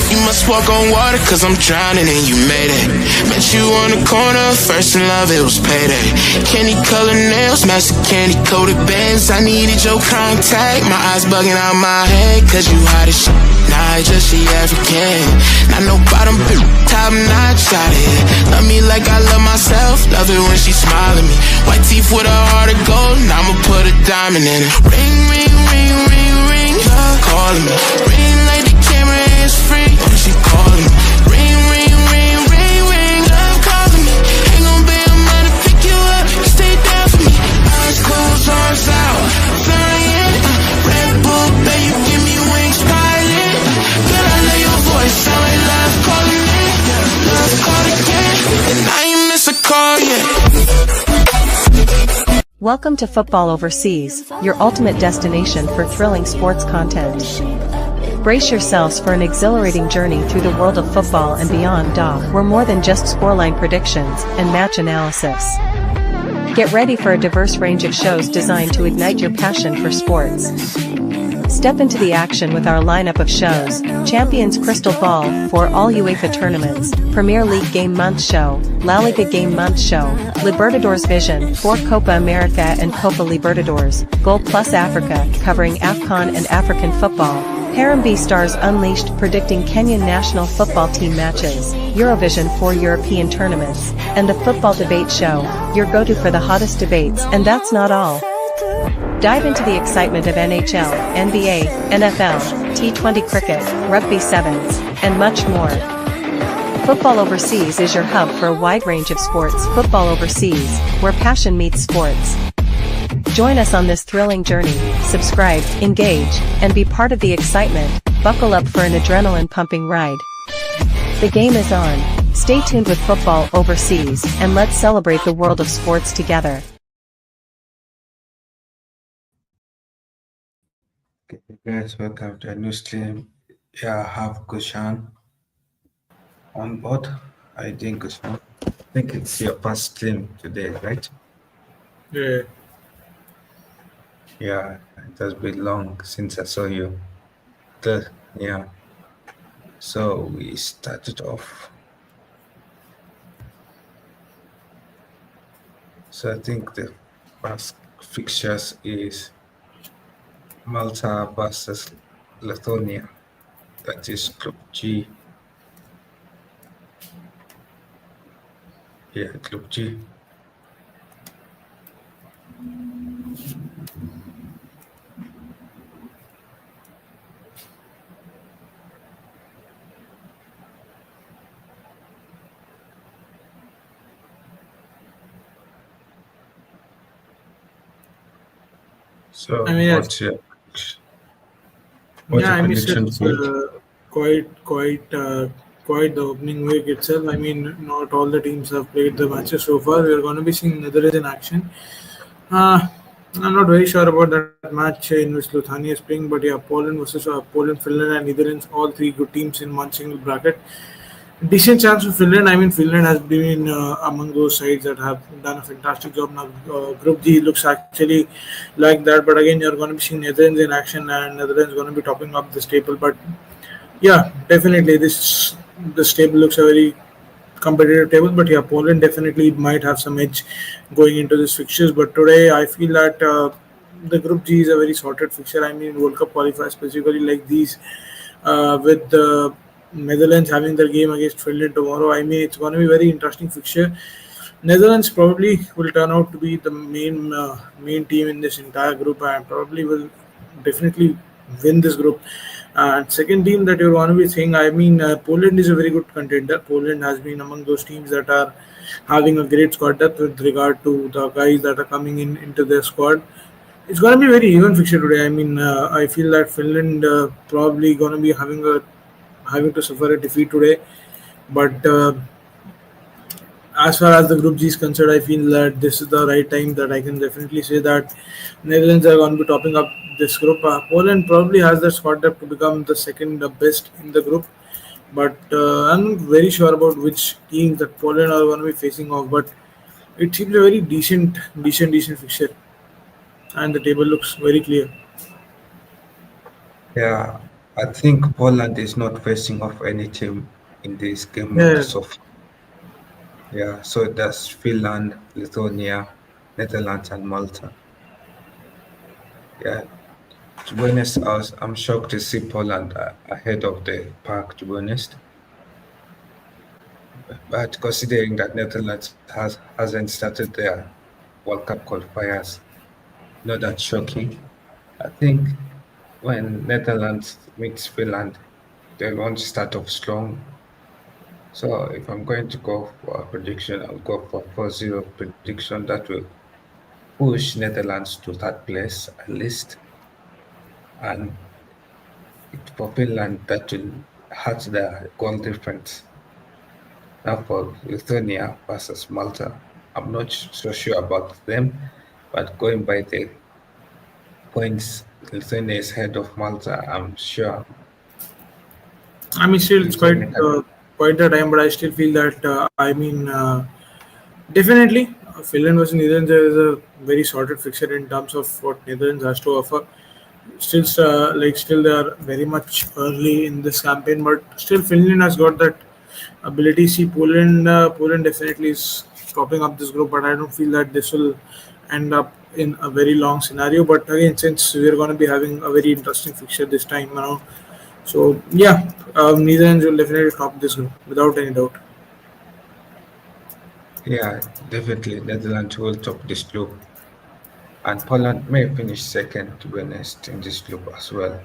You must walk on water, cause I'm drowning and you made it. Met you on the corner, first in love, it was payday. Candy colored nails, match the candy coated bands. I needed your contact, my eyes bugging out my head, cause you hot as shit. Nah, just she African. Not no bottom, top notch, got it. Love me like I love myself, love it when she smile at me. White teeth with a heart of gold, now I'ma put a diamond in it. Ring, ring, ring, ring, ring, love calling me. Ring like the camera is free, oh, she calling me. Ring, ring, ring, ring, ring, love calling me. Ain't gon' be a man to pick you up, you stay down for me. Eyes closed, arms out, flying. Red Bull, babe, you give me wings, pilot. Girl, I love your voice, sound like love calling me. Love called again, and I ain't miss a call yet. Welcome to Football Overseas, your ultimate destination for thrilling sports content. Brace yourselves for an exhilarating journey through the world of football and beyond. We're more than just scoreline predictions and match analysis. Get ready for a diverse range of shows designed to ignite your passion for sports. Step into the action with our lineup of shows: Champions Crystal Ball for all UEFA tournaments, Premier League Game Month Show, LaLiga Game Month Show, Libertadores Vision for Copa America and Copa Libertadores, Goal Plus Africa covering AFCON and African football, Harem B Stars Unleashed predicting Kenyan national football team matches, Eurovision for European tournaments, and the Football Debate Show, your go-to for the hottest debates. And that's not all. Dive into the excitement of NHL, NBA, NFL, T20 cricket, rugby sevens, and much more. Football Overseas is your hub for a wide range of sports. Football Overseas, where passion meets sports. Join us on this thrilling journey, subscribe, engage, and be part of the excitement. Buckle up for an adrenaline-pumping ride. The game is on. Stay tuned with Football Overseas, and let's celebrate the world of sports together. Okay, guys, welcome to a new stream. Yeah, I have Gurshan on board. I think Gurshan, I think it's your first stream today, right? Yeah. Yeah, it has been long since I saw you. Yeah. So we started off. So I think the first fixtures is Malta versus Lithuania. That is Group G. Yeah, Group G. So I mean, what's your yeah, I mean, prediction it's for it? quite the opening week itself. I mean, not all the teams have played the matches so far. We're going to be seeing Netherlands in action. I'm not very sure about that match in which Lithuania is playing, but yeah, Poland versus Poland, Finland, and Netherlands, all three good teams in one single bracket. Decent chance for Finland. I mean, Finland has been among those sides that have done a fantastic job. Now, Group G looks actually like that, but again, you're going to be seeing Netherlands in action, and Netherlands going to be topping up this table. But yeah, definitely, this table looks a very competitive table. But yeah, Poland definitely might have some edge going into this fixtures. But today, I feel that the Group G is a very sorted fixture. I mean, World Cup qualifiers specifically like these, with the Netherlands having their game against Finland tomorrow. I mean, it's going to be a very interesting fixture. Netherlands probably will turn out to be the main team in this entire group and probably will definitely win this group. And second team that you're going to be saying, I mean, Poland is a very good contender. Poland has been among those teams that are having a great squad depth with regard to the guys that are coming into their squad. It's going to be a very even fixture today. I mean, I feel that Finland probably going to be having to suffer a defeat today. But as far as the Group G is concerned, I feel that this is the right time that I can definitely say that Netherlands are going to be topping up this group. Poland probably has the squad depth to become the second best in the group. But I'm not very sure about which teams that Poland are going to be facing off. But it seems a very decent fixture. And the table looks very clear. Yeah, I think Poland is not facing off any team in this game Yeah, so far. Yeah, so that's Finland, Lithuania, Netherlands, and Malta. Yeah, to be honest, I'm shocked to see Poland ahead of the pack, to be honest. But considering that Netherlands hasn't started their World Cup qualifiers, not that shocking. I think when Netherlands meets Finland, they'll want to start off strong. So if I'm going to go for a prediction, I'll go for 4-0 prediction that will push Netherlands to third place at least. And for Finland, that will hurt the goal difference. Now for Lithuania versus Malta, I'm not so sure about them, but going by the points Lithuania is ahead of Malta, I'm sure I mean, still it's quite Lithuania can. quite a time, but I still feel that definitely Finland versus Netherlands is a very sorted fixture in terms of what Netherlands has to offer. Still they are very much early in this campaign, but still Finland has got that ability. See, Poland definitely is topping up this group, but I don't feel that this will end up in a very long scenario. But again, since we're going to be having a very interesting fixture this time around, so yeah, Netherlands will definitely top this group without any doubt. Yeah, definitely Netherlands will top this group, and Poland may finish second, to be honest, in this group as well.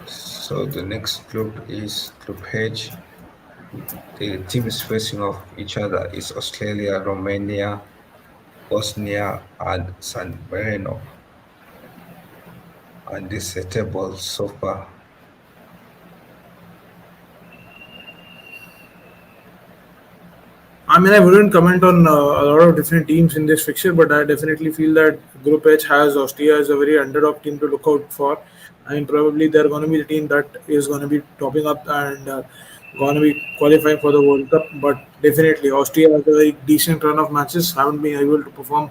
So the next group is Group H. The teams facing off each other is Australia, Romania, Bosnia, and San Marino. And this is a table so far. I mean, I wouldn't comment on a lot of different teams in this fixture, but I definitely feel that Group H has Austria as a very underdog team to look out for. I mean, probably they're going to be the team that is going to be topping up and going to be qualifying for the World Cup. But definitely, Austria has a very decent run of matches, haven't been able to perform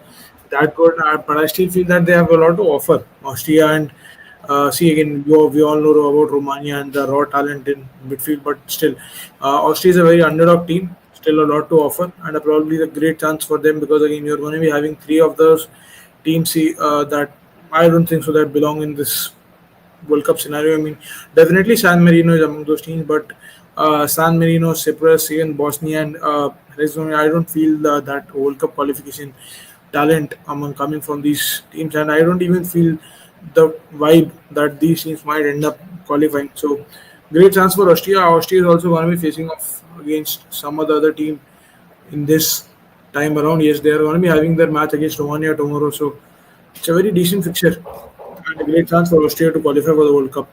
that good. But I still feel that they have a lot to offer. Austria and see again, we all know about Romania and the raw talent in midfield, but still, Austria is a very underdog team. Still a lot to offer, and probably a great chance for them because again, you're going to be having three of those teams that I don't think so that belong in this World Cup scenario. I mean, definitely San Marino is among those teams, but San Marino, Cyprus, even Bosnia and Herzegovina, I don't feel that World Cup qualification talent among coming from these teams, and I don't even feel the vibe that these teams might end up qualifying. So, great chance for Austria. Austria is also going to be facing off against some of the other team in this time around. Yes, they are going to be having their match against Romania tomorrow, so it's a very decent fixture and a great chance for Austria to qualify for the World Cup.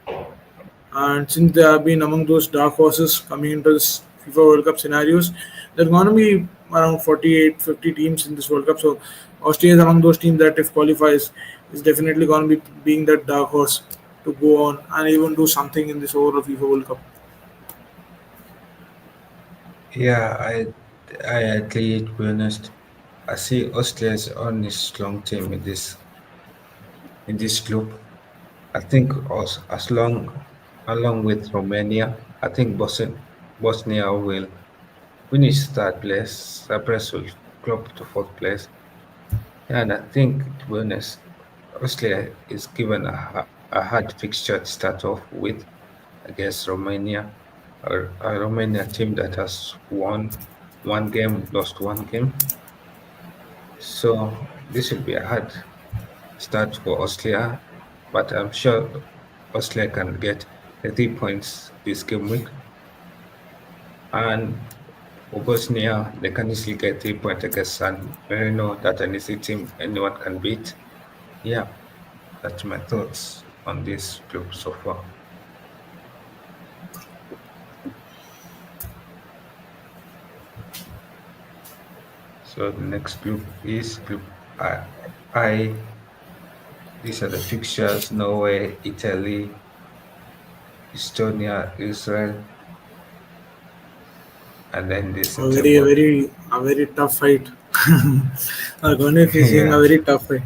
And since they have been among those dark horses coming into this FIFA World Cup scenarios, there are going to be around 48, 50 teams in this World Cup. So Austria is among those teams that, if qualifies, is definitely going to be being that dark horse to go on and even do something in this overall FIFA World Cup. Yeah, I agree, to be honest. I see Australia's only strong team in this group. I think as long along with Romania, I think Bosnia will finish third place. Cyprus will drop to fourth place. And I think, to be honest, Australia is given a hard fixture to start off with against Romania, a Romania team that has won one game, lost one game. So this will be a hard start for Austria, but I'm sure Austria can get the 3 points this game week. And for Bosnia, they can easily get 3 points against San Marino, that an easy team anyone can beat. Yeah, that's my thoughts on this group so far. So the next group is Group I. I. These are the fixtures: Norway, Italy, Estonia, Israel, and then this table. A very tough fight. Are going to be facing a Yeah, very tough fight.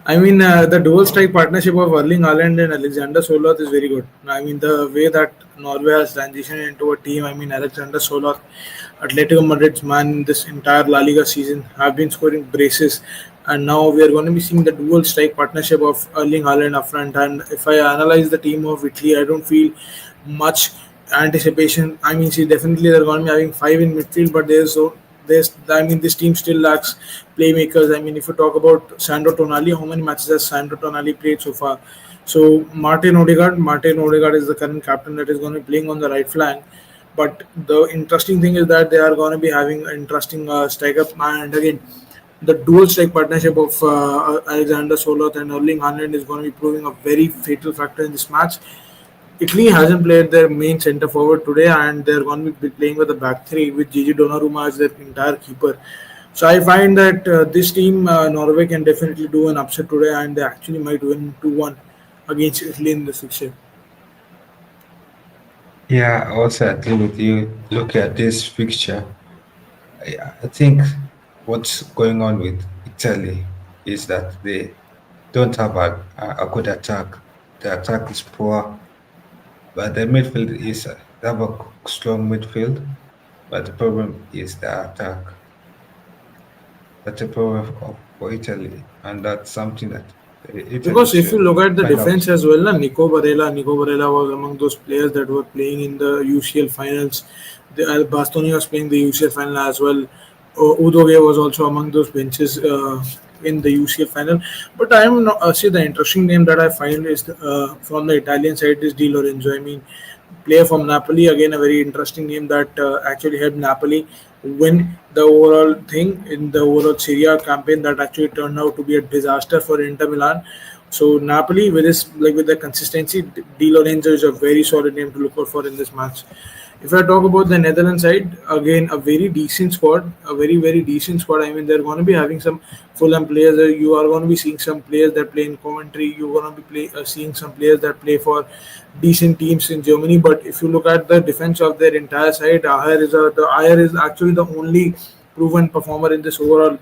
I mean, the dual strike partnership of Erling Haaland and Alexander Soloth is very good. I mean, the way that Norway has transitioned into a team, I mean, Alexander Soloth, Atletico Madrid's man in this entire La Liga season, have been scoring braces. And now we are going to be seeing the dual strike partnership of Erling Haaland up front. And if I analyze the team of Italy, I don't feel much anticipation. I mean, see, definitely they're going to be having five in midfield, but there's I mean, this team still lacks playmakers. I mean, if you talk about Sandro Tonali, how many matches has Sandro Tonali played so far? So Martin Odegaard is the current captain that is going to be playing on the right flank. But the interesting thing is that they are going to be having an interesting strike up, and again, the dual strike partnership of Alexander Soloth and Erling Haaland is going to be proving a very fatal factor in this match. Italy hasn't played their main centre forward today, and they're going to be playing with a back three with Gigi Donnarumma as their entire keeper. So I find that this team, Norway, can definitely do an upset today, and they actually might win 2-1 against Italy in this fixture. Yeah, I also agree with you. Look at this fixture. I think what's going on with Italy is that they don't have a good attack. The attack is poor, but the midfield is they have a strong midfield. But the problem is the attack. That's a problem for Italy, and that's something that Italy Because if you should look at the find out. defense as well, Nico Barella was among those players that were playing in the UCL finals. Bastoni was playing the UCL final as well. Udoge was also among those benches in the UCL final. But I am not, see, the interesting name that I find is from the Italian side is Di Lorenzo. I mean, player from Napoli, again a very interesting name that actually helped Napoli win the overall thing in the overall Serie A campaign that actually turned out to be a disaster for Inter Milan. So Napoli, with his with the consistency, Di Lorenzo is a very solid name to look out for in this match. If I talk about the Netherlands side, again a very decent squad, a very decent squad. I mean, they're going to be having some Fulham players. You are going to be seeing some players that play in Coventry. You're going to be seeing some players that play for decent teams in Germany. But if you look at the defense of their entire side, Ayer is actually the only proven performer in this overall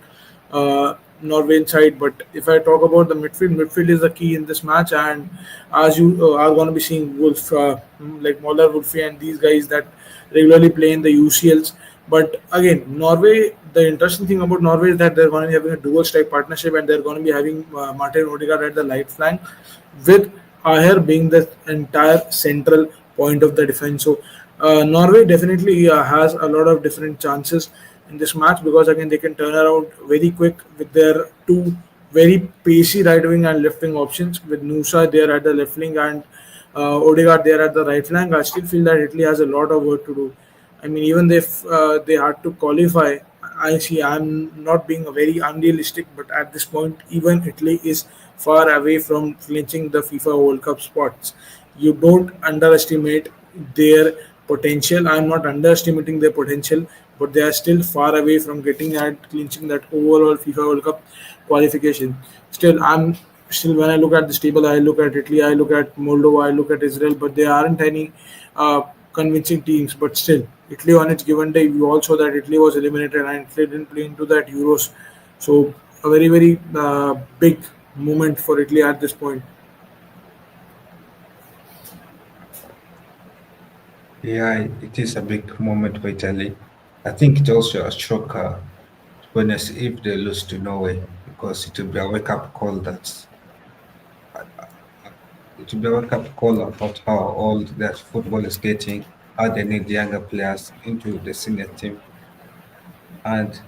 Norway side. But if I talk about the midfield is the key in this match. And as you are going to be seeing Wolf, like Moller, Wolfie, and these guys that regularly play in the UCLs. But again, Norway. The interesting thing about Norway is that they're going to be having a dual strike partnership, and they're going to be having Martin Odegaard at the right flank, with Aher being the entire central point of the defense. So Norway definitely has a lot of different chances in this match, because again they can turn around very quick with their two very pacey right wing and left wing options, with Nusa there at the left wing and Odegaard there at the right flank. I still feel that Italy has a lot of work to do. I mean, even if they had to qualify, I see I'm not being very unrealistic, but at this point, even Italy is far away from clinching the FIFA World Cup spots. You don't underestimate their potential. I'm not underestimating their potential, but they are still far away from getting at clinching that overall FIFA World Cup qualification. Still when I look at this table, I look at Italy, I look at Moldova, I look at Israel, but there aren't any convincing teams. But still, Italy on its given day, we all saw that Italy was eliminated and Italy didn't play into that Euros. So a very big moment for Italy at this point. Yeah, it is a big moment for Italy. I think it's also a shocker, to be honest, if they lose to Norway, because it will be a wake up call it will be a wake up call about how old that football is getting, how they need younger players into the senior team. And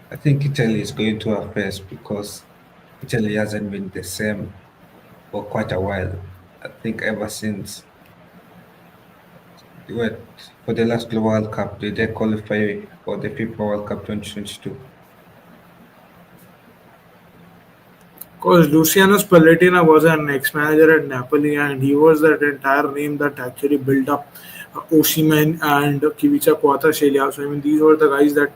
I think Italy is going to a phase because Italy hasn't been the same for quite a while. I think ever since they were for the last Global World Cup, they did qualify for the FIFA World Cup 2022. Because Luciano Spalletti was an ex-manager at Napoli, and he was that entire name that actually built up Osimhen and Kivica Kvaratskhelia. So I mean, these were the guys that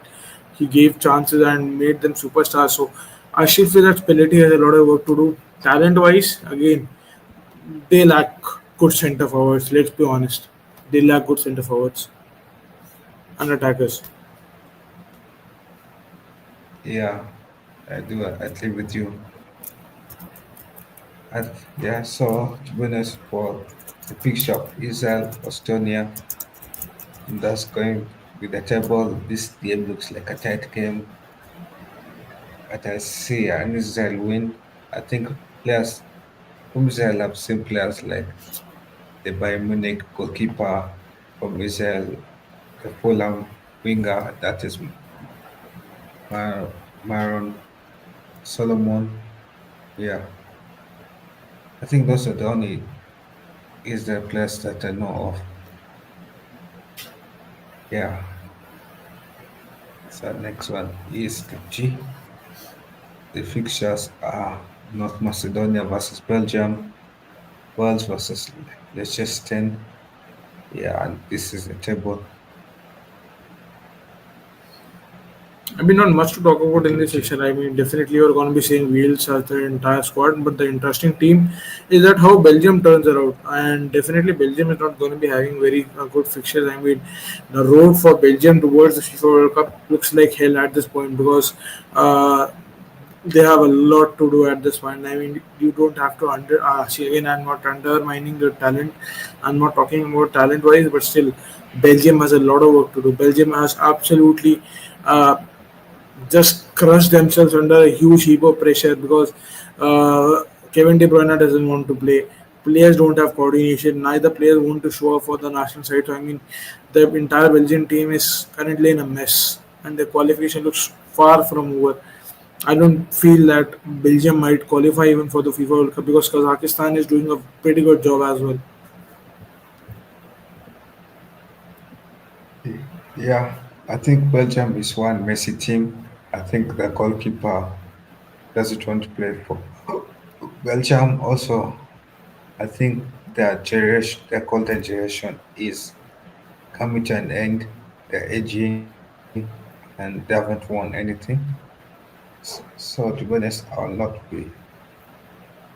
he gave chances and made them superstars. So I still feel that Spalletti has a lot of work to do. Talent-wise, again, they lack good centre forwards. Let's be honest, they lack good centre forwards and attackers. Yeah, I do. I agree with you. Yeah, so to be honest, for the picture of Israel, Estonia, that's going with the table. This game looks like a tight game, but I see an Israel win. I think players from Israel have seen players like the Bayern Munich goalkeeper from Israel, the Fulham winger, that is Maron Solomon. Yeah, I think those are the only Israel players that I know of. Yeah, so next one is the G. The fixtures are North Macedonia versus Belgium, Wales versus Liechtenstein. Yeah, and this is the table. I mean, not much to talk about in Okay, this G. section. I mean, definitely you're going to be seeing Wales as the entire squad, but the interesting team is that how Belgium turns around, and definitely Belgium is not going to be having very good fixtures. I mean, the road for Belgium towards the FIFA World Cup looks like hell at this point because uh, they have a lot to do at this point. I mean, you don't have to see again. I'm not undermining the talent. I'm not talking about talent wise, but still, Belgium has a lot of work to do. Belgium has absolutely. Just crush themselves under a huge heap of pressure because Kevin De Bruyne doesn't want to play. Players don't have coordination. Neither players want to show up for the national side. So I mean, the entire Belgian team is currently in a mess, and the qualification looks far from over. I don't feel that Belgium might qualify even for the FIFA World Cup because Kazakhstan is doing a pretty good job as well. Yeah, I think Belgium is one messy team. I think the goalkeeper doesn't want to play for Belgium. Also, I think their generation, their golden generation is coming to an end. They're aging and they haven't won anything. So to be honest, I'll not be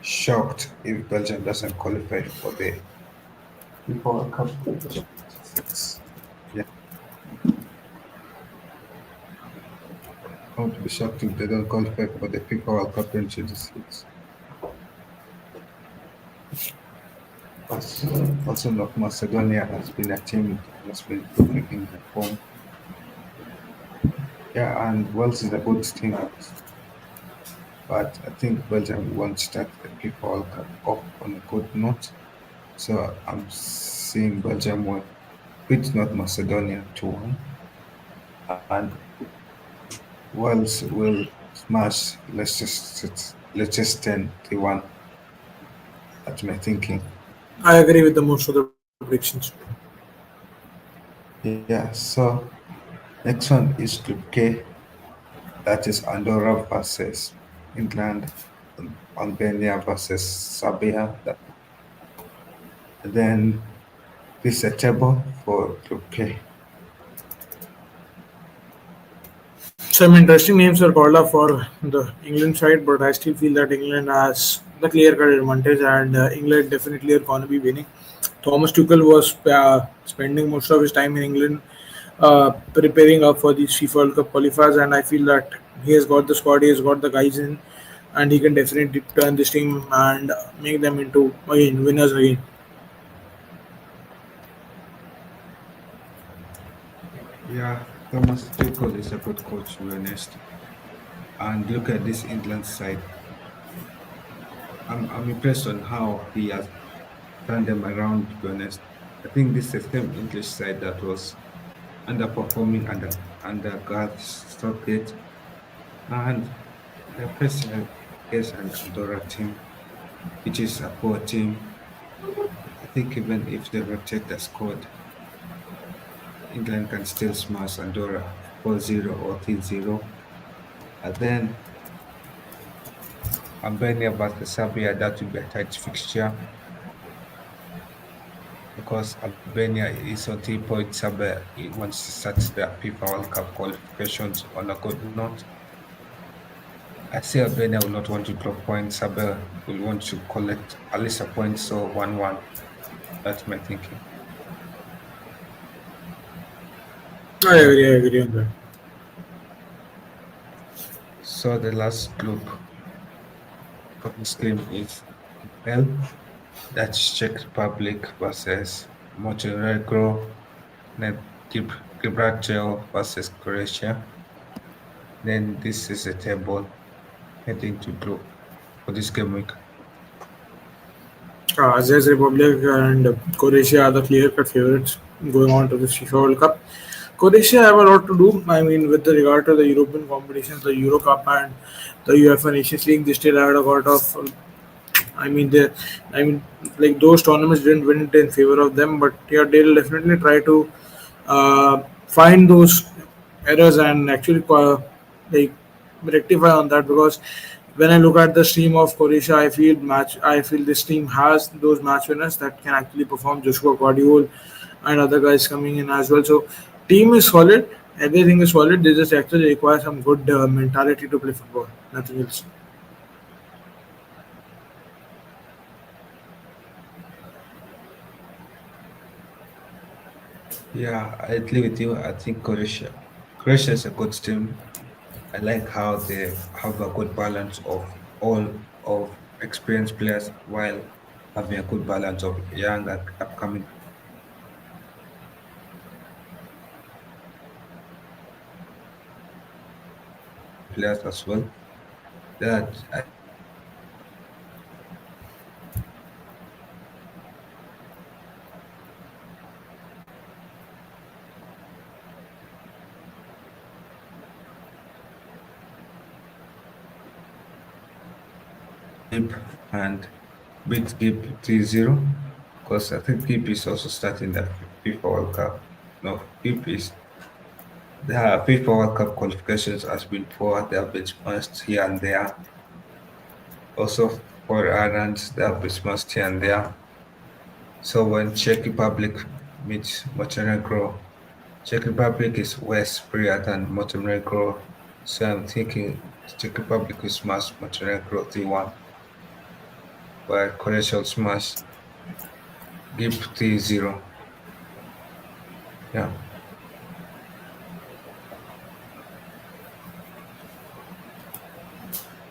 shocked if Belgium doesn't qualify for the FIFA World Cup 2026. Yeah, I won't be shocked if they don't qualify for the FIFA World Cup 2026. Also, North Macedonia has been a team that has been improving in their form. Yeah, and Wales is a good team, but I think Belgium won't start the FIFA World Cup off on a good note. So I'm seeing Belgium will beat North Macedonia 2-1, and Wales will smash Liechtenstein 3-1. That's my thinking. I agree with the most of the predictions. Yeah, so next one is Group K. That is Andorra versus England, Albania versus Serbia. Then this is a table for Group K. Some interesting names are called up for the England side, but I still feel that England has the clear-cut advantage, and England definitely are going to be winning. Thomas Tuchel was spending most of his time in England preparing up for these FIFA World Cup qualifiers, and I feel that he has got the squad, he has got the guys in, and he can definitely turn this team and make them into again winners again. Yeah, Thomas Tuchel is a good coach, to be honest. And look at this England side. I'm impressed on how he has turned them around, to be honest. I think this is the same English side that was underperforming under Gareth Southgate. And they're facing against an Andorra team, which is a poor team. I think even if they rotate the squad, England can still smash Andorra 4-0 or 3-0. And then Albania versus Serbia, that will be a tight fixture because Albania is on 3 points. Serbia wants to start their FIFA World Cup qualifications on a good note. I say Albania will not want to drop points. Serbia will want to collect at least a point, so 1-1. That's my thinking. I agree on that. So the last group for this game is Well, that's Czech Republic versus Montenegro, then Gibraltar versus Croatia. Then this is a table heading to group for this game week. Czech Republic and Croatia are the clear-cut favorites going on to the FIFA World Cup. Croatia have a lot to do. I mean, with the regard to the European competitions, the Euro Cup and the UEFA Nations League, they still had a lot of. I mean, they, I mean, like those tournaments didn't win it in favor of them, but yeah, they'll definitely try to find those errors and actually like rectify on that because when I look at the stream of Croatia, I feel this team has those match winners that can actually perform. Joshua Guardiol and other guys coming in as well. So team is solid. Everything is solid. They just actually require some good mentality to play football. Nothing else. Yeah, I agree with you. I think Croatia is a good team. I like how they have a good balance of all of experienced players while having a good balance of young and upcoming players as well. That I keep and beat Gib 3-0 because I think Gib is also starting the FIFA World Cup. No, Gib is the FIFA World Cup qualifications has been poor. They have been smashed here and there. Also for Ireland, they have been smashed here and there. So when Czech Republic meets Montenegro, Czech Republic is way superior than Montenegro. So I'm thinking Czech Republic will smash Montenegro 3-1, while Croatia will smash Give 3-0. Yeah.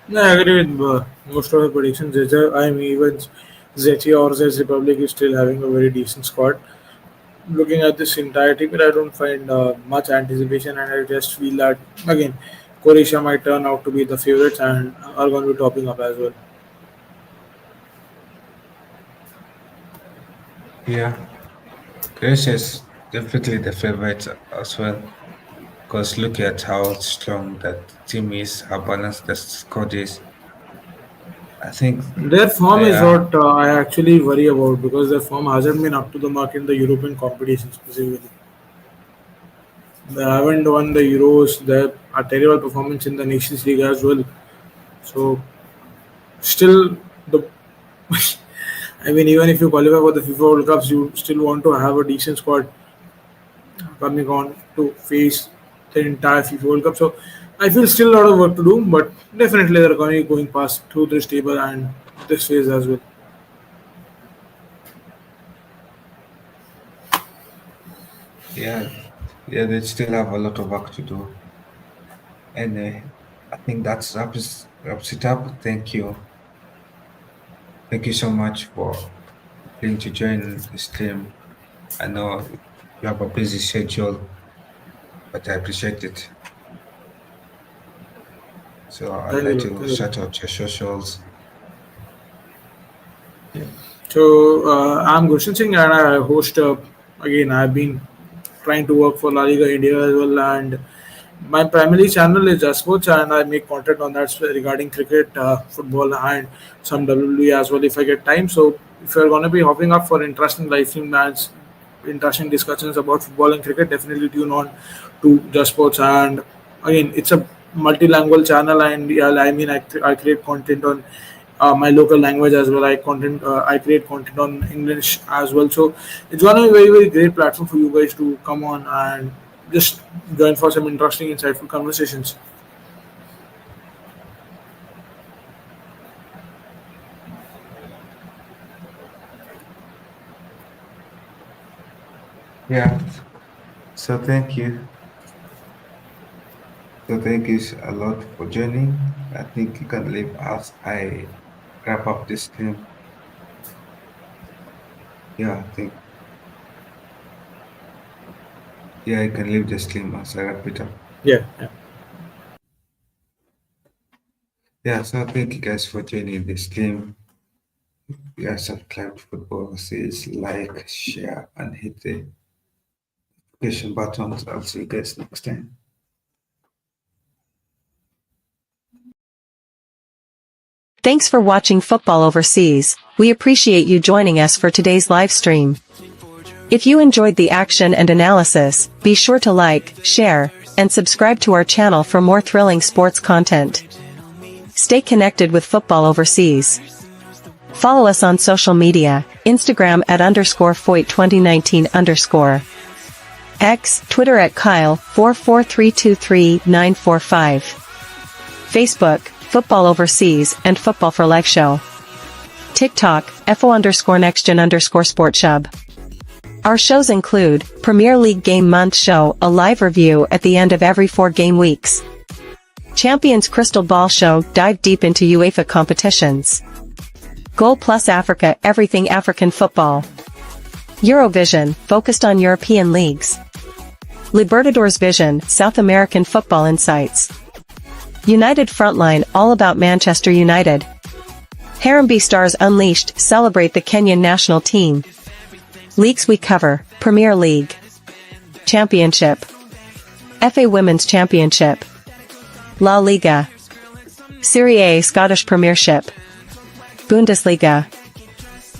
Yeah, I agree with most of the predictions. I mean, even Czechia or Czech Republic is still having a very decent squad. Looking at this entire team, I don't find much anticipation, and I just feel that again, Croatia might turn out to be the favorites and are going to be topping up as well. Yeah. Croatia is definitely the favorite as well. Because look at how strong that team is, how balanced the squad is. I think Their form is yeah, what I actually worry about because their form hasn't been up to the mark in the European competition specifically. They haven't won the Euros. They have a terrible performance in the Nations League as well. So still the I mean, even if you qualify for the FIFA World Cups, you still want to have a decent squad coming on to face the entire FIFA World Cup. So I feel still a lot of work to do, but definitely they're going to be going past through this table and this phase as well. yeah, yeah, they still have a lot of work to do. Anyway, I think that's wraps it up. Thank you. Thank you so much for agreeing to join this team. I know you have a busy schedule, but I appreciate it. So I'd Thank like you. to Thank you. shout out your socials. Yeah. So I'm Gurshan Singh and I host. Again, I've been trying to work for LaLiga India as well, and my primary channel is Just Sports, and I make content on that regarding cricket, football, and some WWE as well if I get time. So if you're going to be hopping up for interesting live stream match, interesting discussions about football and cricket, definitely tune on to Just Sports. And again, it's a multilingual channel, and yeah, I mean, I create content on my local language as well. I create content on English as well. So it's gonna be a very great platform for you guys to come on and just join for some interesting, insightful conversations. Yeah. So thank you. So thank you a lot for joining. I think you can leave as I wrap up this stream. Yeah, I think. Yeah, I can leave the stream as I wrap it up. Yeah, yeah. Yeah, so thank you guys for joining the stream. Yeah, subscribe to Football Says, like, share, and hit the notification buttons. I'll see you guys next time. Thanks for watching Football Overseas. We appreciate you joining us for today's live stream. If you enjoyed the action and analysis, be sure to like, share, and subscribe to our channel for more thrilling sports content. Stay connected with Football Overseas. Follow us on social media, Instagram at _Foyt2019 X, Twitter at Kyle44323-945. Facebook, Football Overseas and Football for Life Show. TikTok, FO_NextGen_SportShub. Our shows include, Premier League Game Month Show, a live review at the end of every 4 game weeks. Champions Crystal Ball Show, dive deep into UEFA competitions. Goal Plus Africa, everything African football. Eurovision, focused on European leagues. Libertadores Vision, South American football insights. United Frontline, all about Manchester United. Harambee Stars Unleashed, celebrate the Kenyan national team. Leagues we cover, Premier League. Championship. FA Women's Championship. La Liga. Serie A Scottish Premiership. Bundesliga.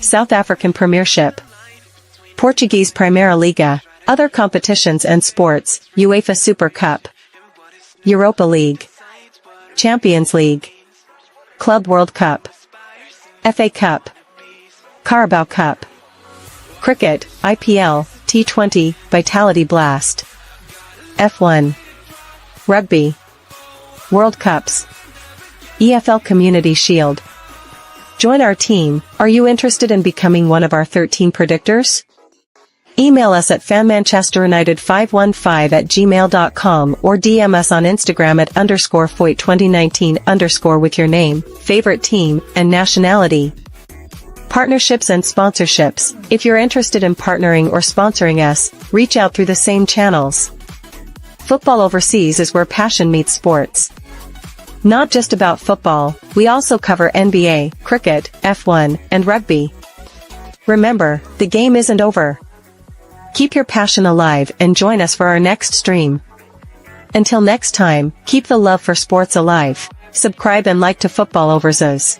South African Premiership. Portuguese Primeira Liga, other competitions and sports, UEFA Super Cup. Europa League. Champions League. Club World Cup. FA Cup. Carabao Cup. Cricket, IPL, T20, Vitality Blast. F1. Rugby. World Cups. EFL Community Shield. Join our team. Are you interested in becoming one of our 13 predictors? Email us at fanmanchesterunited515@gmail.com or DM us on Instagram at _Foyt2019_ with your name, favorite team, and nationality. Partnerships and sponsorships. If you're interested in partnering or sponsoring us, reach out through the same channels. Football Overseas is where passion meets sports. Not just about football, we also cover NBA, cricket, F1, and rugby. Remember, the game isn't over. Keep your passion alive and join us for our next stream. Until next time, keep the love for sports alive. Subscribe and like to Football Overseas.